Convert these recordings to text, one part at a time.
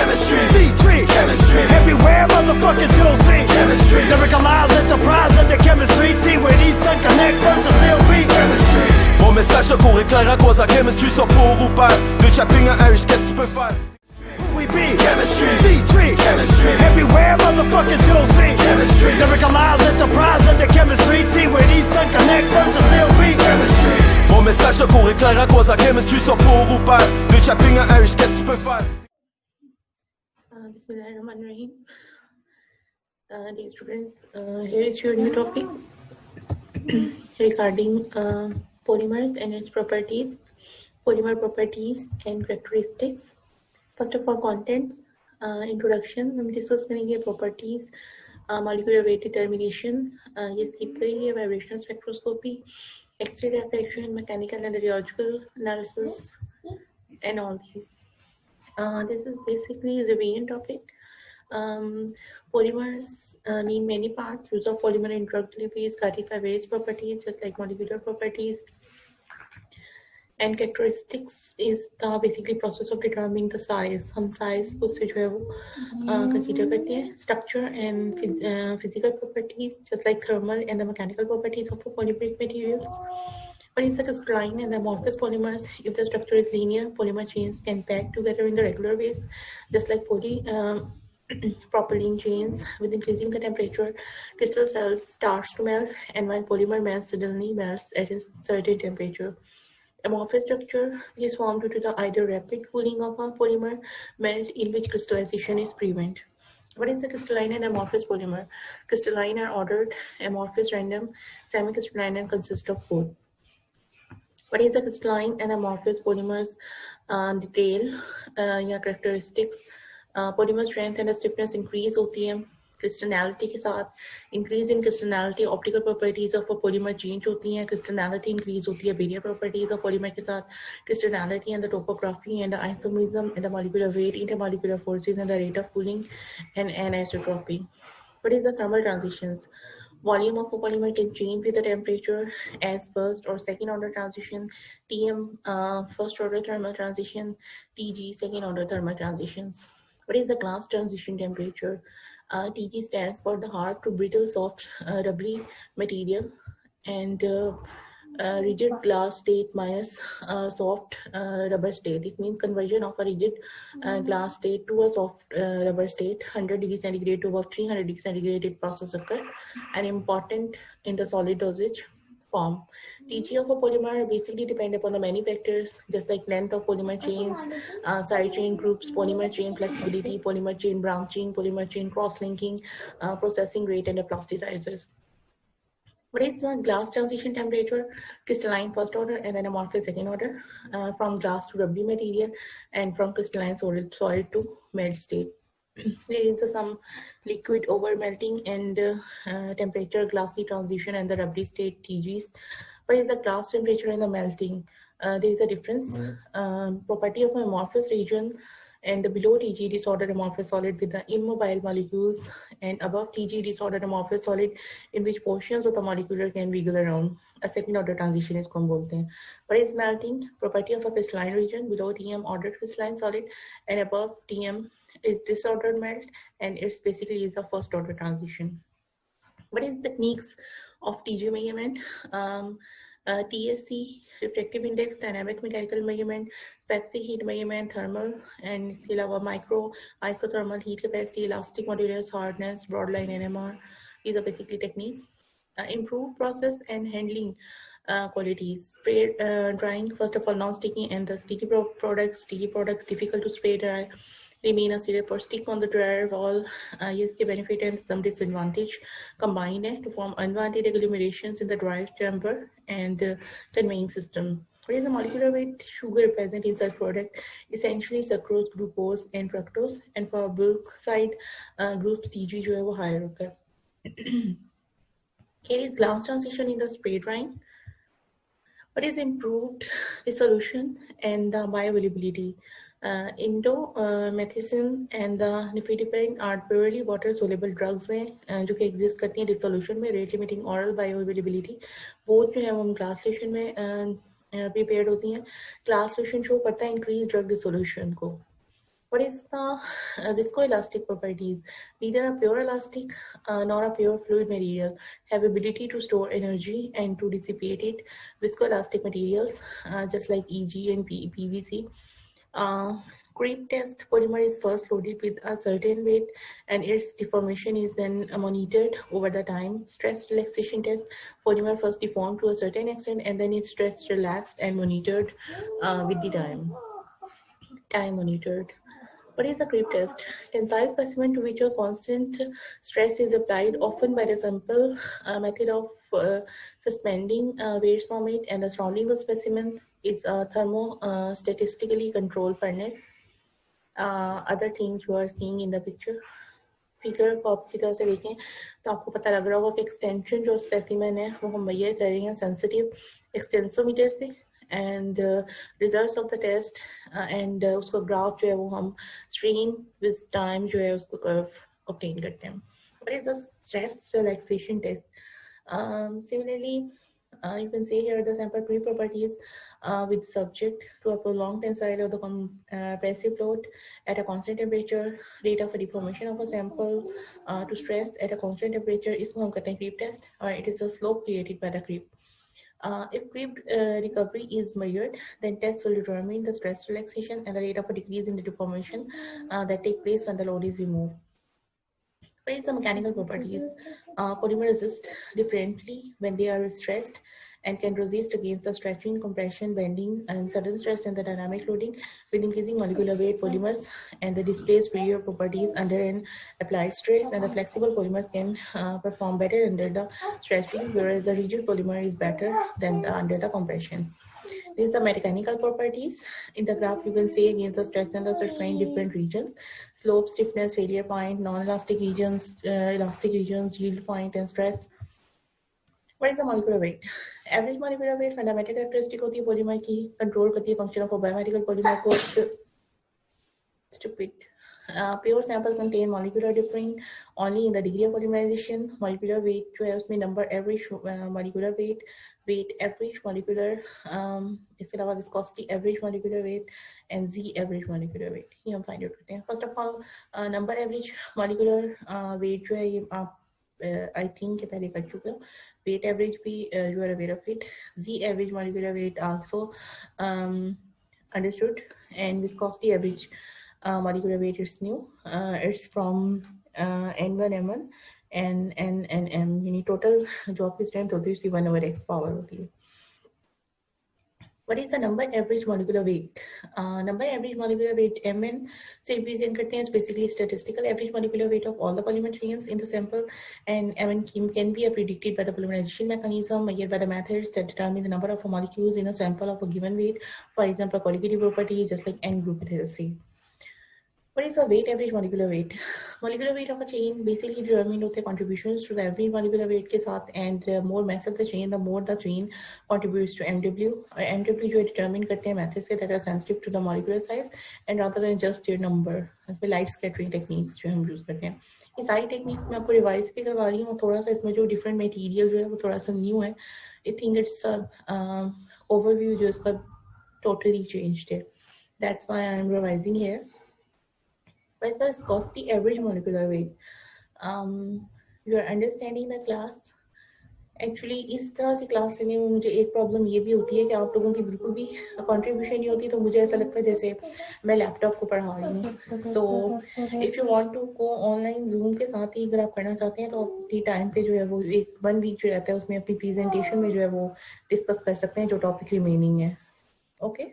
chemistry. C3, chemistry. Everywhere motherfuckers you'll see chemistry. Lyricalize enterprise and the chemistry team with Eastern Connect from the CLP chemistry. Mon message court est clair à cause à chemistry sont pour ou pas. De chapping à Irish, qu'est-ce que tu peux faire? We be chemistry. C3, chemistry. Everywhere motherfuckers you'll see chemistry. Lyricalize enterprise and the chemistry team with Eastern Connect from the CLP chemistry. Mon message court est clair à cause à chemistry sont pour ou pas. De chapping à Irish, qu'est-ce que tu peux faire? Bismillahirrahmanirrahim. Dear students, here is your new topic regarding polymers and its properties, polymer properties and characteristics. First of all, contents, introduction. हम discuss करेंगे properties, molecular weight determination, ये skip करेंगे vibrational spectroscopy, X-ray diffraction, mechanical and radiological analysis, and all these. This is basically a revision topic. Polymers mean many parts. Use of polymer in drug delivery is guided by various properties, just like molecular properties. And characteristics is the basically process of determining the size. हम size उससे जो है वो consider करते हैं. Structure and physical properties, just like thermal and the mechanical properties of polymeric materials. What is the crystalline and the amorphous polymers? If the structure is linear, polymer chains can pack together in the regular ways, just like propylene chains. With increasing the temperature, crystal cells starts to melt, and while polymer mass suddenly melts at a certain temperature. Amorphous structure, which is formed due to the either rapid cooling of a polymer melt in which crystallization is prevented. What is the crystalline and amorphous polymer? Crystalline are ordered, amorphous random, semi-crystalline and consist of both. What is the crystalline and amorphous polymers detail या characteristics? Polymer strength and stiffness increase होती है crystallinity के साथ. Increase in crystallinity, optical properties of a polymer change होती हैं. Crystallinity increase होती है barrier properties of polymer के साथ. Crystallinity and the topography and the isomerism and the molecular weight, intermolecular forces and the rate of cooling and anisotropy. What is the thermal transitions? Volume of a polymer can change with the temperature as first or second order transition. Tm first order thermal transition. Tg second order thermal transitions. What is the glass transition temperature? Tg stands for the hard to brittle soft rubbery material, and rigid glass state minus soft rubber state. It means conversion of a rigid glass state to a soft rubber state. 100 degrees centigrade to above 300 degrees centigrade process occur, and important in the solid dosage form. Tg of a polymer basically depend upon the many factors, just like length of polymer chains, side chain groups, polymer chain flexibility, polymer chain branching, polymer chain cross-linking, processing rate, and the plasticizers. What is the glass transition temperature? Crystalline first order and then amorphous second order, from glass to rubbery material, and from crystalline solid to melt state. There is some liquid over melting and temperature glassy transition and the rubbery state TGs. What is the glass temperature and the melting? There is a difference. Property of amorphous region and the below TG disordered amorphous solid with the immobile molecules, and above TG disordered amorphous solid in which portions of the molecular can wiggle around. A second order transition is called bolte hain. What is melting? Property of a crystalline region. Below TM ordered crystalline solid and above TM is disordered melt, and it's basically is a first order transition. What is the techniques of TG measurement? TSC, refractive index, dynamic mechanical measurement, specific heat measurement, thermal, and इसके अलावा micro, isothermal, heat capacity, elastic modulus, hardness, broadline NMR. These are basically techniques. Improved process and handling qualities. Spray drying, first of all, non-sticky and the sticky products. Sticky products difficult to spray dry. Remain a syrup or stick on the dryer wall. Yes, के benefit and some disadvantage combined to form unwanted agglomerations in the dry chamber and the conveying system. What is the molecular weight? Sugar present in such product, essentially sucrose, glucose, and fructose. And for bulk side, groups TG जो है वो higher होता है. Here is glass transition in the spray drying. What is improved dissolution and the bioavailability? Indomethacin and the nifedipine are purely water soluble drugs हैं जो कि exist करती हैं dissolution में, rate limiting oral bioavailability. Both जो है वो glass solution में prepared होती हैं. Glass solution show करता है increased drug dissolution को. What What is the viscoelastic properties? Neither a pure elastic nor a pure fluid material have ability to store energy and to dissipate it. Viscoelastic materials, just like EG and PVC, creep test polymer is first loaded with a certain weight and its deformation is then monitored over the time. Stress relaxation test, polymer first deformed to a certain extent and then its stress relaxed and monitored with the time. Time monitored. What is the creep test? Tensile specimen to which a constant stress is applied, often by the simple method of suspending weights from it, and the surrounding the specimen is a thermostatistically controlled furnace. Other things you are seeing in the picture. Figure को आप अच्छी तरह से देखें तो आपको पता लग रहा होगा कि एक्सटेंशन जो स्पेसिमेन है वो हम मेजर कर रहे हैं सेंसिटिव एक्सटेंसोमीटर से and results of the test and उसका ग्राफ जो है वो हम स्ट्रेन विद टाइम जो है उसको कर्व ऑब्टेन करते हैं. What is the stress relaxation test? Similarly, you can see here the sample creep properties with subject to a prolonged tensile of the compressive load at a constant temperature, rate of deformation of a sample to stress at a constant temperature is हम करते हैं creep test, or it is a slope created by the creep. If creep recovery is measured, then tests will determine the stress relaxation and the rate of a decrease in the deformation that take place when the load is removed. What is the mechanical properties? Polymer resist differently when they are stressed and can resist against the stretching, compression, bending, and sudden stress and the dynamic loading. With increasing molecular weight, polymers and the display superior properties under an applied stress, and the flexible polymers can perform better under the stretching, whereas the rigid polymer is better than under the compression. These are the mechanical properties. In the graph, you can see against the stress and the strain different regions: slope, stiffness, failure point, non-elastic regions, elastic regions, yield point, and stress. What is the molecular weight? Average molecular weight fundamental characteristic होती है polymer की, control करती है function of a biomedical polymer को. Stupid. Pure sample contain molecular differing only in the degree of polymerization. Molecular weight जो है उसमें number average molecular weight, weight average molecular, इसके अलावा viscosity average molecular weight and Z average molecular weight ये हम find out करते हैं. First of all, number average molecular weight जो है ये आप I think पहले कर चुके हो. Weight average भी you are aware of it. Z average molecular weight also understood, and viscosity average molecular weight is new. It's from N1 M1 and N and M. यानी total जो आपकी strength होती है उसकी 1/x power होती है. What is the number average molecular weight? Number average molecular weight Mn से represent करते हैं. It's basically statistical average molecular weight of all the polymer chains in the sample, and Mn can be predicted by the polymerization mechanism measured by the methods that determine the number of molecules in a sample of a given weight. For example, colligative properties just like N group theory. What is the weight average molecular weight? Molecular weight of a chain basically determined होते हैं contributions to the average molecular weight के साथ, and the more massive the chain, the more the chain contributes to MW. MW जो determine करते हैं methods से that are sensitive to the molecular size and rather than just their number. इसमें light scattering techniques जो हम use करते हैं. ये सारी techniques मैं आपको revise भी करवा रही हूँ. थोड़ा सा इसमें जो different material जो है वो थोड़ा सा new है. I think it's overview जो इसका totally changed है. That's why I'm revising here. What is the viscosity average molecular weight? You are understanding the class. Actually इस तरह से क्लास लेने में मुझे एक प्रॉब्लम ये भी होती है कि आप लोगों की बिल्कुल भी कंट्रीब्यूशन नहीं होती, तो मुझे ऐसा लगता है जैसे मैं लैपटॉप को पढ़ा रही हूँ. So if you want to go online Zoom के साथ ही अगर आप करना चाहते हैं तो आप अपनी टाइम पे जो है वो 1 वीक जो रहता है उसमें अपनी प्रेजेंटेशन में जो है वो डिस्कस कर सकते हैं जो टॉपिक रिमेनिंग है. Okay.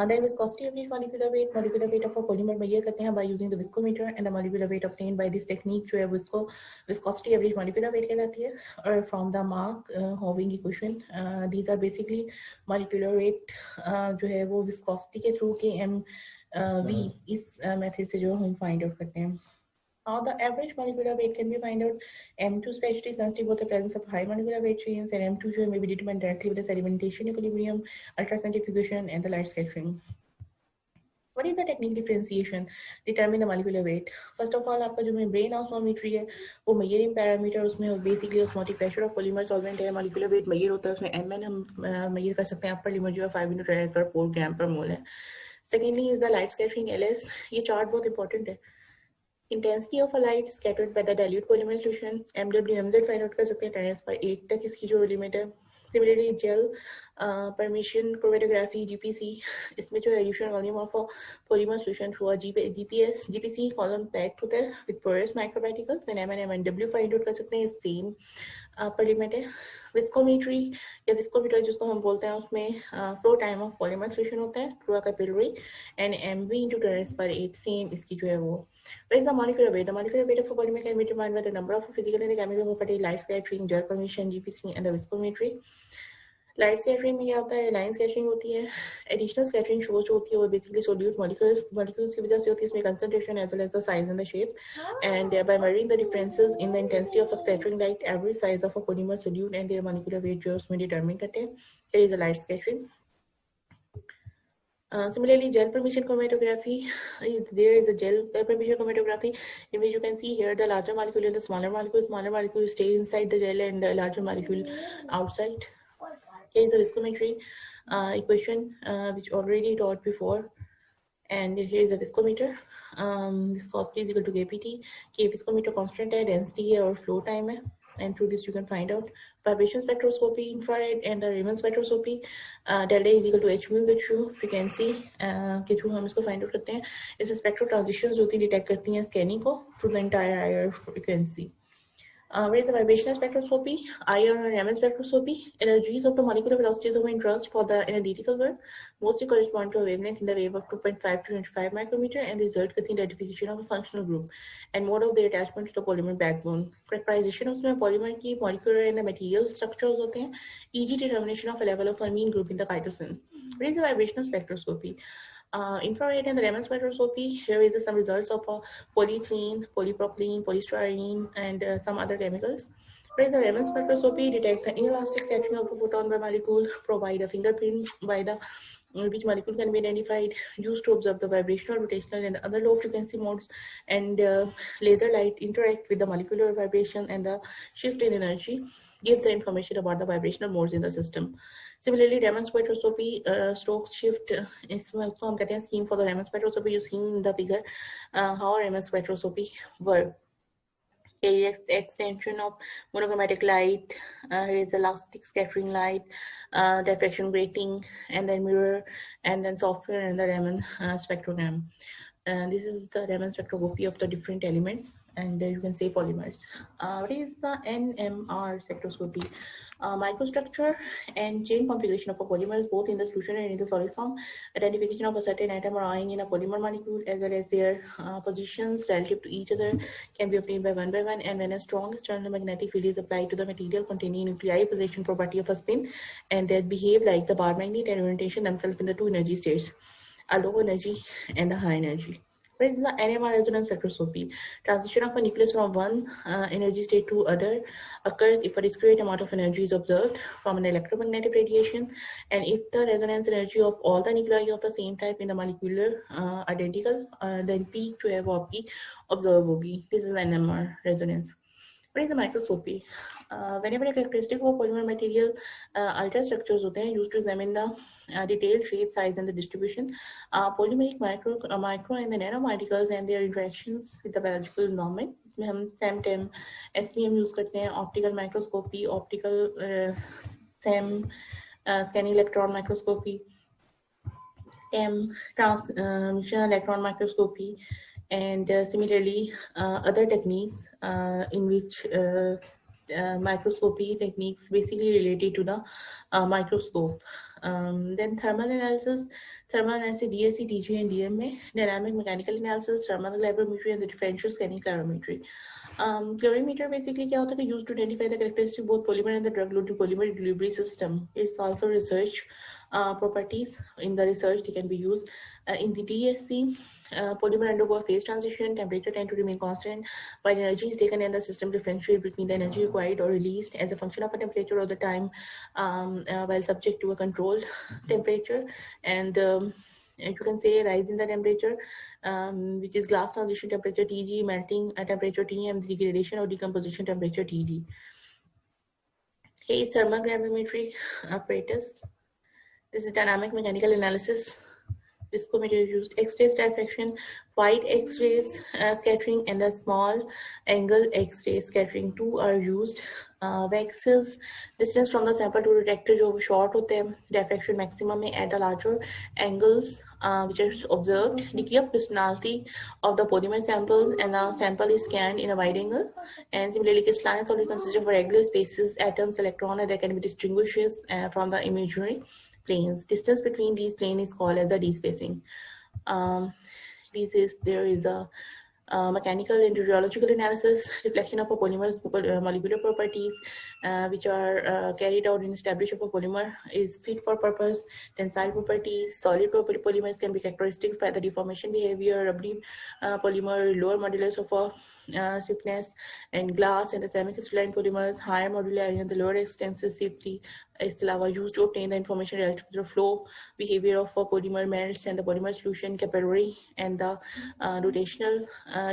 Then viscosity average molecular weight of a polymer measure करते हैं by using the viscometer, and the molecular weight obtained by this technique जो है वो viscosity average molecular weight कहलाती है. और from the Mark Hoving equation, these are basically molecular weight जो है वो viscosity के through Km V इस method से जो हम find out करते हैं. How the average molecular weight can be found out? M2 especially sensitive with the presence of high molecular weight chains, and M2 जो may be determined directly with the sedimentation equilibrium, ultracentrifugation, and the light scattering. What is the technique differentiation? Determine the molecular weight. First of all, आपका जो membrane osmometry है, वो measuring parameter उसमें basically osmotic pressure of polymer solvent है, molecular weight measure होता है उसमें Mn हम measure कर सकते हैं. Upper limit जो है 5 × 10⁴gram per mole है. Secondly is the light scattering LS. ये chart बहुत important है. Intensity of a light scattered by the dilute polymer solution MWMZ find out कर सकते हैं 10⁻⁸ तक इसकी जो लिमिट है. Similarly, gel permission chromatography (GPC) इसमें जो elution volume of a polymer solution through a GPC column packed होता है with porous microparticles and MW find out कर सकते हैं. सेम पर लिमिट है. विस्कोमीट्री या विस्कोमीटर जिसको हम बोलते हैं उसमें flow time of polymer solution होता है through a capillary and MV into 10⁻⁸ same इसकी जो है वो. What is the molecular weight? The molecular weight of a polymer can be determined by the number of physical and chemical properties, light scattering, gel permission, GPC, and the viscometry. Light scattering में क्या होता है, line scattering होती है. Additional scattering show जो होती है वो बेसिकली सोल्यूट मॉलिक्यूल्स की वजह से होती है. इसमें concentration as well as the size and the shape and by measuring the differences in the intensity of a scattering light average size of a polymer solute and their molecular weight जो उसमें determine करते हैं. Here is a light scattering. Similarly, gel permission chromatography, there is a gel permission chromatography in which you can see here the larger molecule and the smaller molecule stay inside the gel and the larger molecule outside. Here is the viscometry equation which already taught before, and here is a viscometer. Viscosity is equal to kpt. K viscometer constant है, density है और flow time है, and through this you can find out vibration spectroscopy, infrared and the Raman spectroscopy. Delta is equal to h mu के through frequency के through हम इसको find out करते हैं. इसमें spectral transitions जो detect करती हैं scanning को through the entire IR frequency. Where is the vibrational spectroscopy? IR or Raman spectroscopy. Energies of the molecular velocities of interest for the analytical work mostly correspond to a wavelength in the wave of 2.5 to 25 micrometer and result with the identification of a functional group and mode of their attachment to the polymer backbone. Characterization of the polymer की molecular and the material structures होते हैं. E.g. determination of a level of amine group in the cytosine. Where is the vibrational spectroscopy? Infrared and the Raman spectroscopy. Here is some results of polyethylene, polypropylene, polystyrene, and some other chemicals. Whereas the Raman spectroscopy detects the inelastic scattering of a photon by molecule, provide a fingerprint by the which molecule can be identified, used to observe the vibrational, rotational, and the other low frequency modes, and laser light interact with the molecular vibration and the shift in energy, give the information about the vibrational modes in the system. Similarly, Raman spectroscopy Stokes shift is from getting scheme for the Raman spectroscopy. You see in the figure how Raman spectroscopy work. Here is the extension of monochromatic light, here is elastic scattering light, diffraction grating, and then mirror, and then software and the Raman spectrogram. This is the Raman spectroscopy of the different elements, and you can say polymers. What is the NMR spectroscopy? Microstructure and chain configuration of a polymers both in the solution and in the solid form, identification of a certain atom or ion in a polymer molecule as well as their positions relative to each other can be obtained by one, and when a strong external magnetic field is applied to the material containing nuclei position property of a spin and that behave like the bar magnet and orientation themselves in the two energy states, a low energy and a high energy. What is the NMR resonance spectroscopy? Transition of a nucleus from one energy state to other occurs if a discrete amount of energy is observed from an electromagnetic radiation, and if the resonance energy of all the nuclei of the same type in the molecular identical, then peak जो है वो आपकी observe होगी. This is NMR resonance. What is the microscopy? Whenever a characteristic of a polymer material ultrastructures होते हैं used to examine the detailed shape, size, and the distribution. Polymeric micro and the nanoparticles and their interactions with the biological environment. इसमें हम SEM, SPM use करते हैं, optical microscopy, optical SEM, scanning electron microscopy, transmission electron microscopy, and similarly other techniques in which microscopy techniques basically related to the microscope. Then thermal analysis, DSC, DG, and DMA, dynamic mechanical analysis, thermal calorimetry, and the differential scanning calorimetry. Calorimeter basically क्या होता है, used to identify the characteristic both polymer and the drug-loaded polymer delivery system. It's also research properties. In the research, they can be used. In the DSC, polymer undergo a phase transition, temperature tend to remain constant, while energy is taken and the system differentiate between the energy required or released as a function of a temperature or the time while subject to a controlled temperature. And you can say rise in the temperature, which is glass transition temperature Tg, melting temperature Tm, degradation or decomposition temperature Td. Here is thermal gravimetry apparatus. This is dynamic mechanical analysis. Visco material used. X-rays diffraction, wide X-rays scattering, and the small angle X-ray scattering. Two are used. Vexels, distance from the sample to detector जो short होते हैं. Diffraction maximum में at the larger angles which are observed. Degree of crystallinity of the polymer samples, and the sample is scanned in a wide angle. And similarly, crystalline solid consists of regular spaces, atoms, electrons, and they can be distinguished from the imaginary planes. Distance between these planes is called as the d-spacing. There is a mechanical and rheological analysis, reflection of a polymer's molecular properties, which are carried out in establishment of a polymer is fit for purpose. Tensile properties, solid polymers can be characteristics by the deformation behavior, rubbery polymer, lower modulus of a stiffness, and glass and the semi-crystalline polymers, higher modularity and the lower extensivity is used to obtain the information related to the flow behavior of a polymer melts and the polymer solution, capillary and the rotational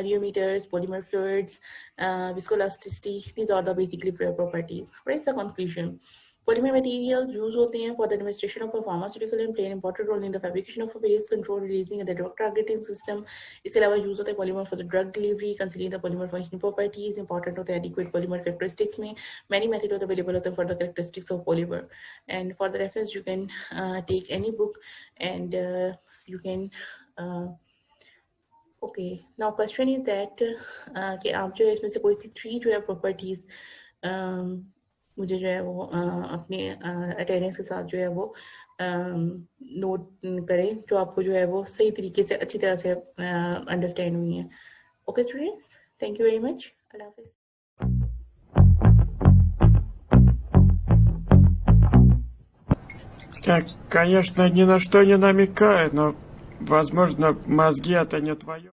rheometers, polymer fluids, viscoelasticity. These are the basically properties. What is the conclusion? Polymer materials used होते हैं for the administration of a pharmaceutical and play an important role in the fabrication of a various control releasing and the drug targeting system. इसके अलावा use होता है polymer for the drug delivery, considering the polymer functional properties, important होता है adequate polymer characteristics में. Many methods are available होते हैं for the characteristics of polymer. And for the reference, you can take any book and you can. Okay, now question is that कि आप जो है इसमें से कोई सी 3 जो है properties मुझे जो है वो अपने अटेंडेंस के साथ जो है वो नोट करें जो आपको जो है वो सही तरीके से अच्छी तरह से अंडरस्टैंड हुई है. Okay students, thank you very much. अल्लाह हाफिज़. Так, конечно, ни на что не намекаю, но, возможно, мозги это не твое.